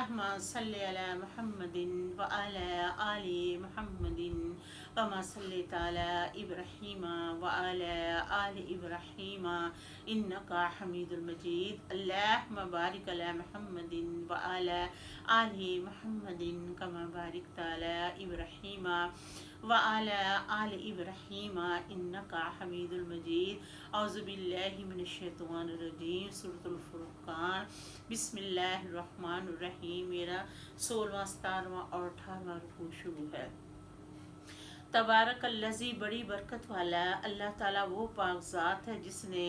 अल्लाहुम्मा सल्लि अला मुहम्मदिन व अला आलि मुहम्मदिन कमा सल्लैता अला इब्राहीम व अला आलि इब्राहीम इन्नका हमीदुल मजीद। अल्लाहुम्मा बारिक अला मुहम्मदिन व अला आलि मुहम्मदिन कमा बारिकता अला इब्राहीम व अला आलि इब्राहीम इन्नका हमीदुल मजीद। औज़ु बिल्लाहि मिनश शैतानिर रजीम। सूरतुल फुरक़ान। बिस्मिल्लाहिर रहमानिर रहीम। मेरा 16वां 17वां और 18वां रुकू शुरू है। तबारकल्लज़ी, बड़ी बरकत वाला अल्लाह ताला वो पाक ज़ात है जिसने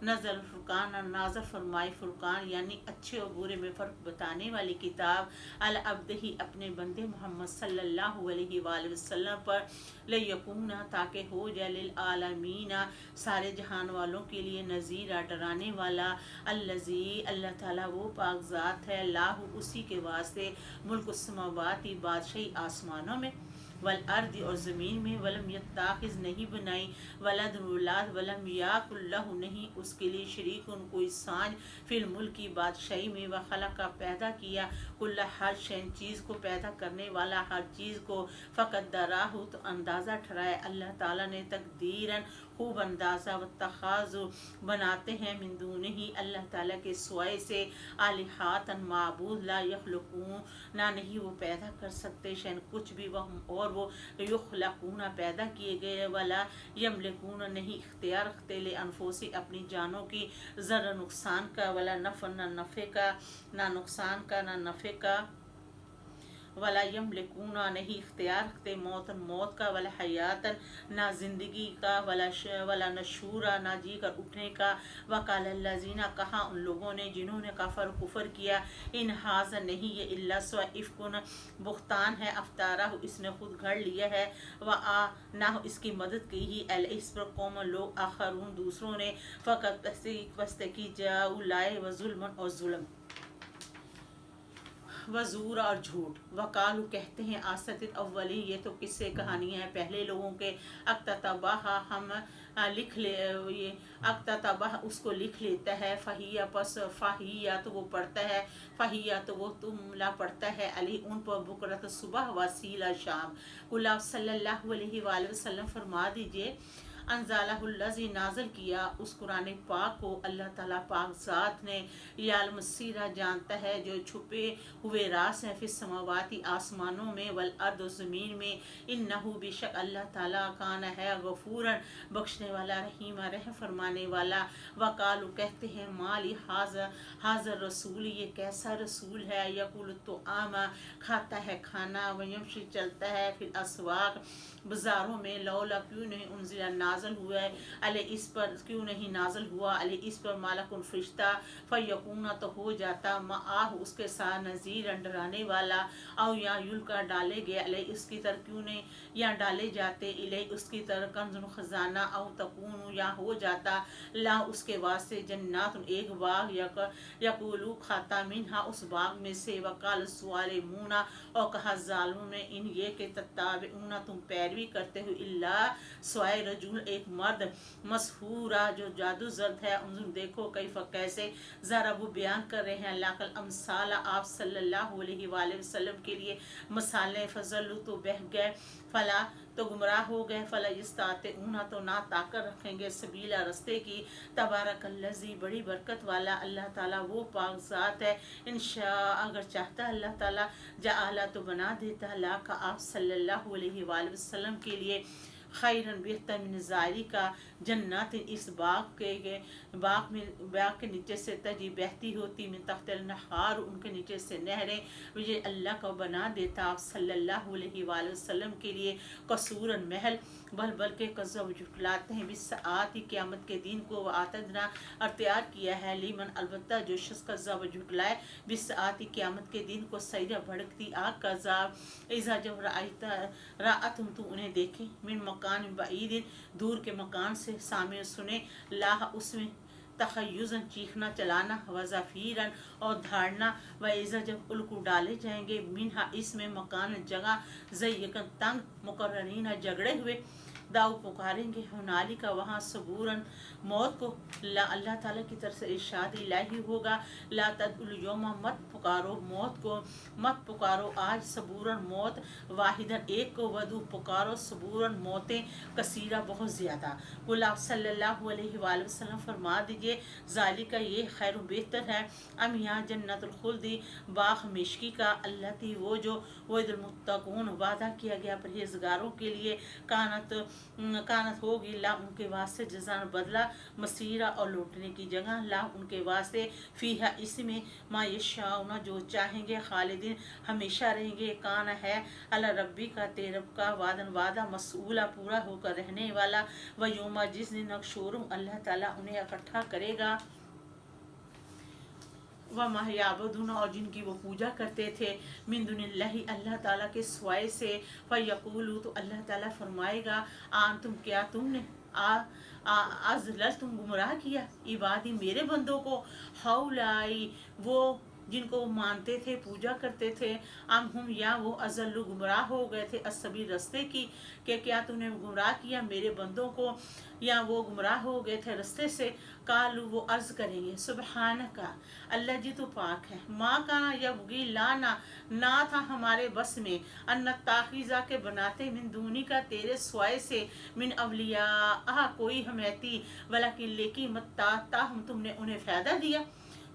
नज़ल फुरक़ान नाज़र फरमाई फुरक़ान यानी अच्छे और बुरे में फ़र्क बताने वाली किताब अल अब्दही अपने बंदे मोहम्मद सल्लल्लाहु अलैहि वसल्लम पर लयकूना ताकि हो जाए लिल आलमीना सारे जहान वालों के लिए नज़ीरा डराने वाला। अल्लज़ी अल्लाह ताला वो पाक ज़ात है अल्लाह उसी के वास्ते मुल्क समावाती बादशाही आसमानों में वल अर्द और ज़मीन में वलम यत्ताखिज़ नहीं बनाई वलद औलाद वलम याकुल्लहु नहीं उसके लिए शरीकुन कोई साँझ फिल मुल्क की बादशाही में व खलक़ का पैदा किया कुल्ला हर शैन चीज़ को पैदा करने वाला हर चीज़ को फ़क़द्दराहु तो अंदाज़ा ठहराया अल्लाह ताला ने तकदीरन खूब अंदाज़ा व तखाज़ु बनाते हैं मिन दूनिही अल्लाह ताला के सिवाय से आलिहातन माबूद ला यख़्लुक़ून ना नहीं वो पैदा कर सकते शैन कुछ भी वह और वो युख़्लक़ूना पैदा किए गए वाला यमलिकून नहीं इख्तियार रखते ले अनफुसी अपनी जानों की ज़रा नुकसान का वाला नफ़ ना नफ़े का ना नुकसान का ना नफ़े का वला यमलिकूना नहीं इख्तियार रखते मौतन मौत का वला हयातन ना ज़िंदगी का वला नशूरा ना जी कर उठने का वकाल लजीना कहा उन लोगों ने जिन्होंने कफर कुफर किया इन हाज़ नहीं ये इल्ला स्व इफ़कुन बुख्तान है अफ्तारा इसने खुद घड़ लिया है व आ ना इसकी मदद की ही अल इस पर कौम लोग आखरून दूसरों ने फ़कत वस्तकी जाऊ लाए व जुल्मन और जुल्म वजूर और झूठ वकालू कहते हैं आसतिल अव्वली ये तो किस्से कहानियाँ हैं पहले लोगों के अक्ततबाह हम लिख ले ये अक्ततबाह उसको लिख लेता है फ़हिया पस फ़ाहिया तो वो पढ़ता है फ़हिया तो वो तुमला पढ़ता है अली उन पर बुकरत सुबह वसीला शाम कुल आप सल्लल्लाहु अलैहि वसल्लम फरमा दीजिए अनज़ालहुल्लज़ी नाज़िल किया उस कुरान पाक को अल्लाह ताला पाक ज़ात ने यालम सीरा जानता है जो छुपे हुए रास हैं फिर समावाती आसमानों में वल अर्द ज़मीन में इन्नहु बेशक अल्लाह ताला कान है गफूरन बख्शने वाला रहीमा रह फरमाने वाला। वकालू कहते हैं माली हाज़र रसूल ये कैसा रसूल है यकुल तो आमा खाता है खाना वयमशी चलता है फिर असवाक बाज़ारों में लौला क्यों नहीं उनज़िला नाज़िल हुआ है अले इस पर क्यों नहीं नाज़िल हुआ अले इस पर मालकुन फ़रिश्ता फ़यकूना तो हो जाता माह उसके साथ नज़ीर डराने वाला और या युल्का डाले गए अले इसकी तरह क्यों नहीं या डाले जाते इले उसकी तरह कंज़ुन ख़जाना और तकून या हो जाता ला उसके वास्ते जन्नात एक बाग यकूलू खाता मिन्हा उस बाग में से वकाल सुआले मूना और कहा ज़ालिमों ने इन ये के तत्ताबिऊना तुम पैरवी करते हो इल्ला स्वाय रजूल एक मर्द मशहूरा जो जादू जर्द है उन देखो कैसे ज़रा वो बयान कर रहे हैं लाकल अमसाल आप सल्लल्लाहु अलैहि वसल्लम के लिए मसाले फजलू तो बह गए फला तो गुमराह हो गए फला इस्ताते ऊना तो ना ताकर रखेंगे सबीला रस्ते की। तबारकल्लज़ी बड़ी बरकत वाला अल्लाह ताला वो पाक ज़ात है इंशा अगर चाहता अल्लाह ताला जाअला तो बना देता ला का आप सल्लल्लाहु अलैहि वसल्लम के लिए खैरन बेहतर मिन ज़ारी का जन्नत इस बाग के नीचे से तजी बहती होती मिन तख्तिल नहार उनके नीचे से नहरें मुझे अल्लाह का बना देता आप सल्लल्लाहु अलैहि वसल्लम के लिए कसूरन महल बल के कज़ब जुटलाते हैं बिस्सात ही क़यामत के दिन को आतदना और तैयार किया है लीमन अलबत्ता जो शख्स कज़ब जुटलाए बिस्सात ही क़यामत के दिन को सैरा भड़कती आग का ज़ाब इज़ा जब राअत तुम उन्हें देखें मिन मकान बईदिन दूर के मकान से सामने सुने लाह उसमें तखयुज़न चीखना चलाना वज़फ़ीरन और धारना व इज़ा जब उल्कू डाले जाएंगे मिनहा इसमें मकान जगह ज़य्यकन तंग मुकर्रनीना झगड़े हुए दाऊ पुकारेंगे हुनाली का वहाँ सबूरन मौत को। अल्लाह ताला की तरफ से इरशाद इलाही होगा, ला तदउल यौमा, मत पुकारो मौत को, मत पुकारो आज, सबूरन मौत, वाहिदन एक को, वदू पुकारो सबूरन मौतें कसीरा बहुत ज़्यादा। कुल आप सल्लल्लाहु अलैहि वसल्लम फरमा दीजिए, ज़ालिका ये खैर बेहतर है, अम यहाँ जन्नतुल खुल्दी बाग हमेशगी का, अल्लाह थी वो जो वदुल मुत्तकून वादा किया गया परहेजगारों के लिए, कानत होगी ला उनके वास्ते जज़ान बदला, मसीरा और लौटने की जगह, ला उनके वास्ते फ़ीहा इसमें मा यशाउना जो चाहेंगे, खालिदीन हमेशा रहेंगे, कान है अला रब्बी का तेरब का वादन वादा, मसूला पूरा होकर रहने वाला, व योमा जिस दिन अक्षोरुम अल्लाह ताला उन्हें इकट्ठा करेगा, व महयाबुदून और जिनकी वो पूजा करते थे, मिन दुनिल्लाहि अल्लाह ताला के सिवाय से, फ़यक़ूलू तो अल्लाह ताला फरमाएगा, आन तुम क्या तुमने अज़लल तुम गुमराह किया, इबादी मेरे बंदों को, हौलाई वो जिनको वो मानते थे पूजा करते थे, अम हम या वो अज़ल्लु गुमराह हो गए थे असबी रस्ते की, कि क्या तूने गुमराह किया मेरे बंदों को, या वो गुमराह हो गए थे रस्ते से। कालू वो अर्ज़ करेंगे, सुबहान का अल्लाह जी तो पाक है, माँ का यबगी लाना ना था हमारे बस में, अन्न ताखीज़ा के बनाते मिन दूनी का तेरे स्वाय से, मिन अवलिया कोई हमैती, वला लेकी मत हम तुमने उन्हें फ़ायदा दिया,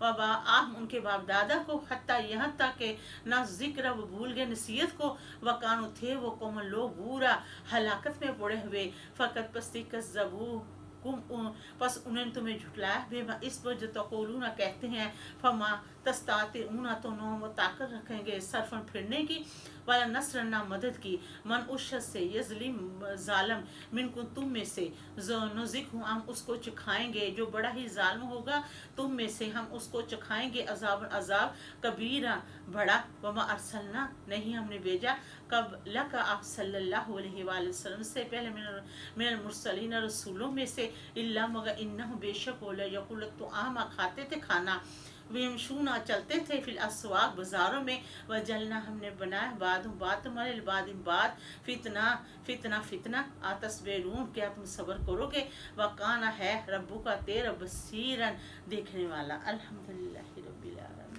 वबा आह उनके बाप दादा को, हत्ता यहाँ तक कि ना जिक्र वो भूल गए नसीहत को, वकानो थे वो कौम लोग बुरा हलाकत में पड़े हुए, फ़कत पस्ती कज़्ज़बू बस उन्होंने तुम्हें झुटलाया, बेमा इस पर जो तक़ूलूना कहते हैं, फमा तस्ताते ऊना तो नो वो ताकत रखेंगे सरफन फिरने की, वाला नस्र ना मदद की, मन उस शख्स से यज़लिम ज़ालम मिनकुम तुम में से, जो नुज़िक हूँ हम उसको चखाएंगे, जो बड़ा ही ज़ालिम होगा तुम में से हम उसको चखाएंगे, अज़ाब अज़ाब कबीरा बड़ा, वमा अरसलना नहीं हमने भेजा कब लका आप सल्लल्लाहु अलैहि वसल्लम से पहले मिनल मुरसलीन रसूलों में से, इल्ला मगर इन्नहु बेशक वो यकुल तो आमा खाते थे खाना, वेमशूना चलते थे फिल अस्वाक बाज़ारों में, वजलना हमने बनाया बाद तुम्हारे बाद फितना फितना फितना आतस्बेरून क्या तुम सब्र करोगे, वकाना है रब्बू का तेरा बसीरन देखने वाला। अल्हम्दुलिल्लाहि रब्बिल आलमीन।